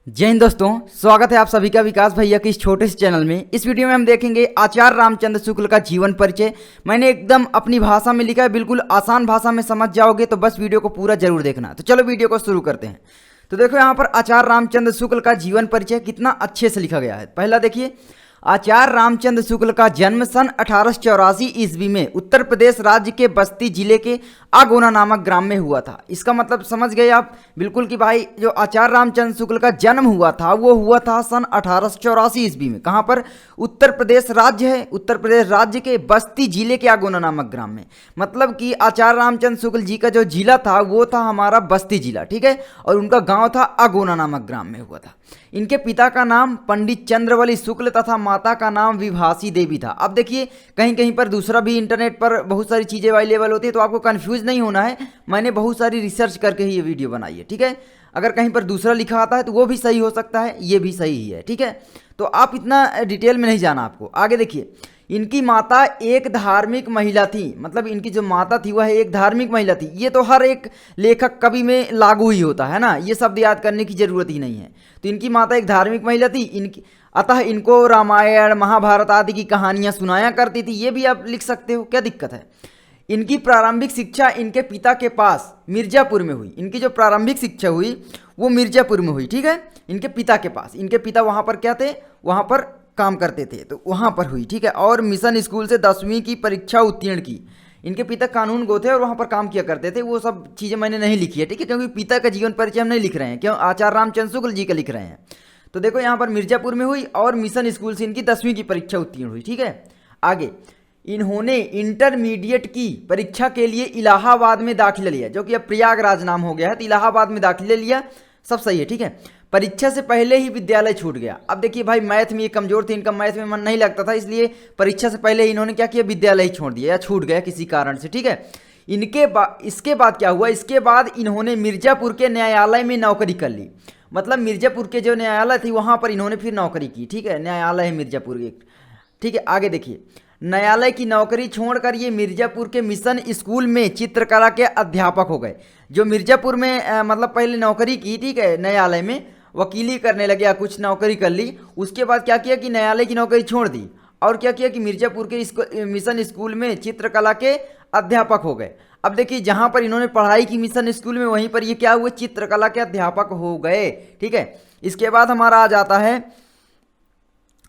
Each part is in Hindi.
जय हिंद दोस्तों, स्वागत है आप सभी का विकास भैया के इस छोटे से चैनल में। इस वीडियो में हम देखेंगे आचार्य रामचंद्र शुक्ल का जीवन परिचय। मैंने एकदम अपनी भाषा में लिखा है, बिल्कुल आसान भाषा में समझ जाओगे, तो बस वीडियो को पूरा जरूर देखना। तो चलो वीडियो को शुरू करते हैं। तो देखो यहाँ पर आचार्य रामचंद्र शुक्ल का जीवन परिचय कितना अच्छे से लिखा गया है। पहला देखिए, आचार्य रामचंद्र शुक्ल का जन्म सन 1884 ईस्वी में उत्तर प्रदेश राज्य के बस्ती जिले के आगोना नामक ग्राम में हुआ था। इसका मतलब समझ गए आप बिल्कुल कि भाई जो आचार्य रामचंद्र शुक्ल का जन्म हुआ था वो हुआ था सन 1884 ईस्वी में। कहाँ पर? उत्तर प्रदेश राज्य है, उत्तर प्रदेश राज्य के बस्ती जिले के आगोना नामक ग्राम में। मतलब कि आचार्य रामचंद्र शुक्ल जी का जो जिला था वो था हमारा बस्ती जिला, ठीक है, और उनका गाँव था आगोना नामक ग्राम में हुआ था। इनके पिता का नाम पंडित चंद्रवली शुक्ल तथा माता का नाम विभासी देवी था। अब देखिए कहीं कहीं पर दूसरा भी इंटरनेट पर बहुत सारी चीज़ें अवेलेबल होती है, तो आपको कंफ्यूज नहीं होना है। मैंने बहुत सारी रिसर्च करके ही ये वीडियो बनाई है, ठीक है। अगर कहीं पर दूसरा लिखा आता है तो वो भी सही हो सकता है, ये भी सही ही है, ठीक है। तो आप इतना डिटेल में नहीं जाना आपको। आगे देखिए, इनकी माता एक धार्मिक महिला थी। मतलब इनकी जो माता थी वह एक धार्मिक महिला थी। ये तो हर एक लेखक कवि में लागू ही होता है ना, ये शब्द याद करने की जरूरत ही नहीं है। तो इनकी माता एक धार्मिक महिला थी, इनकी अतः इनको रामायण महाभारत आदि की कहानियां सुनाया करती थी। ये भी आप लिख सकते हो, क्या दिक्कत है। इनकी प्रारंभिक शिक्षा इनके पिता के पास मिर्जापुर में हुई। इनकी जो प्रारंभिक शिक्षा हुई वो मिर्जापुर में हुई, ठीक है, इनके पिता के पास। इनके पिता वहाँ पर क्या थे, वहाँ पर काम करते थे, तो वहाँ पर हुई, ठीक है। और मिशन स्कूल से 10वीं की परीक्षा उत्तीर्ण की। इनके पिता कानून गो थे और वहाँ पर काम किया करते थे। वो सब चीज़ें मैंने नहीं लिखी है, ठीक है, क्योंकि पिता का जीवन परिचय हम नहीं लिख रहे हैं, क्यों, आचार्य रामचंद्र शुक्ल जी का लिख रहे हैं। तो देखो यहाँ पर मिर्जापुर में हुई और मिशन स्कूल से इनकी 10वीं की परीक्षा उत्तीर्ण हुई, ठीक है। आगे इन्होंने इंटरमीडिएट की परीक्षा के लिए इलाहाबाद में दाखिला लिया, जो कि अब प्रयागराज नाम हो गया है, तो इलाहाबाद में दाखिला लिया, सब सही है, ठीक है। परीक्षा से पहले ही विद्यालय छूट गया। अब देखिए भाई, मैथ में ये कमजोर थे, इनका मैथ में मन नहीं लगता था, इसलिए परीक्षा से पहले इन्होंने क्या किया, विद्यालय ही छोड़ दिया या छूट गया किसी कारण से, ठीक है। इसके बाद क्या हुआ, इसके बाद इन्होंने मिर्जापुर के न्यायालय में नौकरी कर ली। मतलब मिर्जापुर के जो न्यायालय थी वहाँ पर इन्होंने फिर नौकरी की, ठीक है, न्यायालय है मिर्जापुर के, ठीक है। आगे देखिए, न्यायालय की नौकरी छोड़कर ये मिर्जापुर के मिशन स्कूल में चित्रकला के अध्यापक हो गए। जो मिर्जापुर में मतलब पहले नौकरी की, ठीक है, न्यायालय में वकीली करने लगे या कुछ नौकरी कर ली। उसके बाद क्या किया कि न्यायालय की नौकरी छोड़ दी और क्या किया कि मिर्जापुर के मिशन स्कूल में चित्रकला के अध्यापक हो गए। अब देखिए, जहाँ पर इन्होंने पढ़ाई की मिशन स्कूल में, वहीं पर ये क्या हुए, चित्रकला के अध्यापक हो गए, ठीक है। इसके बाद हमारा आ जाता है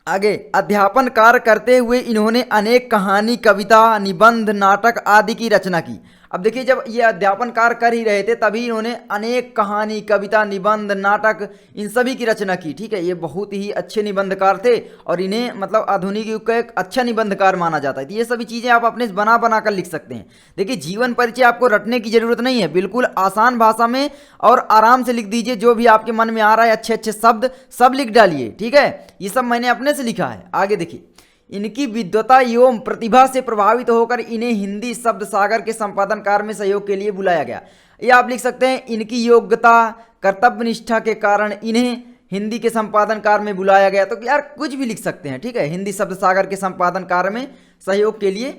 आगे, अध्यापन कार्य करते हुए इन्होंने अनेक कहानी, कविता, निबंध, नाटक आदि की रचना की। अब देखिए, जब ये अध्यापन कार्य कर ही रहे थे तभी इन्होंने अनेक कहानी, कविता, निबंध, नाटक इन सभी की रचना की, ठीक है। ये बहुत ही अच्छे निबंधकार थे और इन्हें मतलब आधुनिक युग का एक अच्छा निबंधकार माना जाता है। तो ये सभी चीज़ें आप अपने बना कर लिख सकते हैं। देखिए, जीवन परिचय आपको रटने की जरूरत नहीं है, बिल्कुल आसान भाषा में और आराम से लिख दीजिए। जो भी आपके मन में आ रहा है, अच्छे अच्छे शब्द सब लिख डालिए, ठीक है। ये सब मैंने अपने से लिखा है। आगे देखिए, इनकी विद्वता एवं प्रतिभा से प्रभावित होकर इन्हें हिंदी शब्द सागर के संपादन कार्य में सहयोग के लिए बुलाया गया। ये आप लिख सकते हैं, इनकी योग्यता, कर्तव्य निष्ठा के कारण इन्हें हिंदी के संपादन कार्य में बुलाया गया। तो यार कुछ भी लिख सकते हैं, ठीक है। हिंदी शब्द सागर के संपादन कार्य में सहयोग के लिए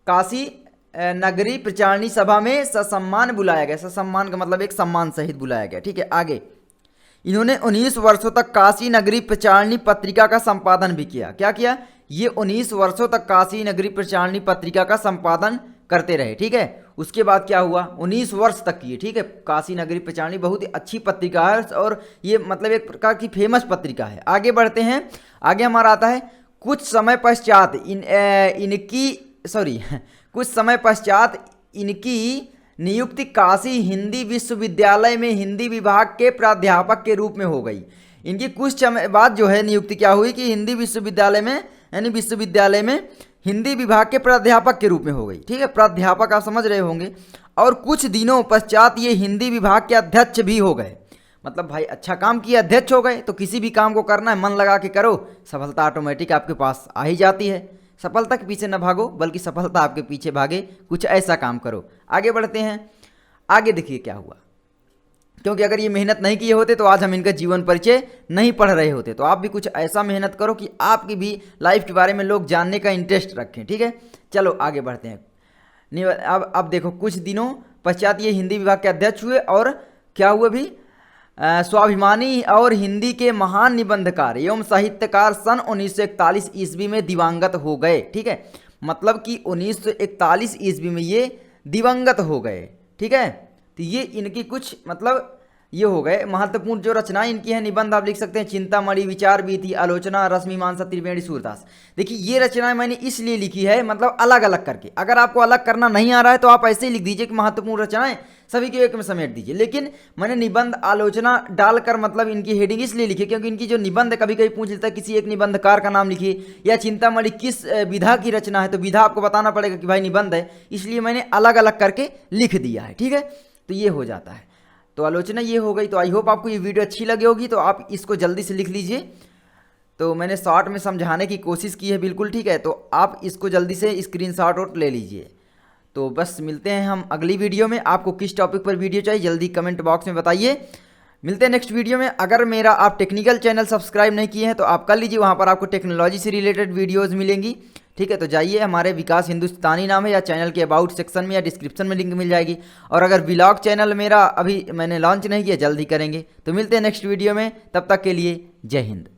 काशी नगरी प्रचारणी सभा में ससम्मान बुलाया गया। ससम्मान का मतलब एक सम्मान सहित बुलाया गया, ठीक है। आगे, इन्होंने 19 वर्षों तक काशी नगरी प्रचारणी पत्रिका का संपादन भी किया। क्या किया? ये 19 वर्षों तक काशी नगरी प्रचारणी पत्रिका का संपादन करते रहे, ठीक है। उसके बाद क्या हुआ, 19 वर्ष तक किए, ठीक है। काशी नगरी प्रचारणी बहुत ही अच्छी पत्रिका है और ये मतलब एक प्रकार की फेमस पत्रिका है। आगे बढ़ते हैं। आगे हमारा आता है, कुछ समय पश्चात कुछ समय पश्चात इनकी नियुक्ति काशी हिंदी विश्वविद्यालय में हिंदी विभाग के प्राध्यापक के रूप में हो गई। इनकी कुछ समय बाद जो है नियुक्ति क्या हुई कि हिंदी विश्वविद्यालय में, यानी विश्वविद्यालय में हिंदी विभाग के प्राध्यापक के रूप में हो गई, ठीक है। प्राध्यापक आप समझ रहे होंगे। और कुछ दिनों पश्चात ये हिंदी विभाग के अध्यक्ष भी हो गए। मतलब भाई अच्छा काम किया, अध्यक्ष हो गए। तो किसी भी काम को करना है, मन लगा के करो, सफलता ऑटोमेटिक आपके पास आ ही जाती है। सफलता के पीछे न भागो, बल्कि सफलता आपके पीछे भागे, कुछ ऐसा काम करो। आगे बढ़ते हैं। आगे देखिए क्या हुआ, क्योंकि अगर ये मेहनत नहीं किए होते तो आज हम इनका जीवन परिचय नहीं पढ़ रहे होते। तो आप भी कुछ ऐसा मेहनत करो कि आपकी भी लाइफ के बारे में लोग जानने का इंटरेस्ट रखें, ठीक है। चलो आगे बढ़ते हैं। अब देखो, कुछ दिनों पश्चात ये हिंदी विभाग के अध्यक्ष हुए और क्या हुए भी, स्वाभिमानी और हिंदी के महान निबंधकार एवं साहित्यकार सन 1941 ईस्वी में दिवंगत हो गए। ठीक है, मतलब कि 1941 ईस्वी में ये दिवंगत हो गए। ठीक है, तो ये इनकी कुछ मतलब ये हो गए महत्वपूर्ण जो रचनाएं इनकी हैं। निबंध आप लिख सकते हैं चिंतामणि, विचार वीथी, आलोचना, रश्मिमांसा, त्रिवेणी, सूरदास। देखिए ये रचनाएं मैंने इसलिए लिखी है मतलब अलग अलग करके। अगर आपको अलग करना नहीं आ रहा है तो आप ऐसे ही लिख दीजिए कि महत्वपूर्ण रचनाएं सभी के एक में समेट दीजिए। लेकिन मैंने निबंध आलोचना डालकर मतलब इनकी हेडिंग इसलिए लिखी क्योंकि इनकी जो निबंध कभी कभी पूछ लेता है किसी एक निबंधकार का नाम लिखिए, या चिंतामणि किस विधा की रचना है, तो विधा आपको बताना पड़ेगा कि भाई निबंध है, इसलिए मैंने अलग अलग करके लिख दिया है। ठीक है, तो ये हो जाता है। तो आलोचना ये हो गई। तो आई होप आपको ये वीडियो अच्छी लगी होगी, तो आप इसको जल्दी से लिख लीजिए। तो मैंने शॉर्ट में समझाने की कोशिश की है बिल्कुल। ठीक है, तो आप इसको जल्दी से स्क्रीनशॉट और ले लीजिए। तो बस मिलते हैं हम अगली वीडियो में। आपको किस टॉपिक पर वीडियो चाहिए जल्दी कमेंट बॉक्स में बताइए। मिलते हैं नेक्स्ट वीडियो में। अगर मेरा आप टेक्निकल चैनल सब्सक्राइब नहीं किए हैं तो आप कर लीजिए, वहाँ पर आपको टेक्नोलॉजी से रिलेटेड वीडियोज़ मिलेंगी। ठीक है, तो जाइए, हमारे विकास हिंदुस्तानी नाम है, या चैनल के अबाउट सेक्शन में या डिस्क्रिप्शन में लिंक मिल जाएगी। और अगर व्लॉग चैनल मेरा अभी मैंने लॉन्च नहीं किया, जल्द ही करेंगे। तो मिलते हैं नेक्स्ट वीडियो में, तब तक के लिए जय हिंद।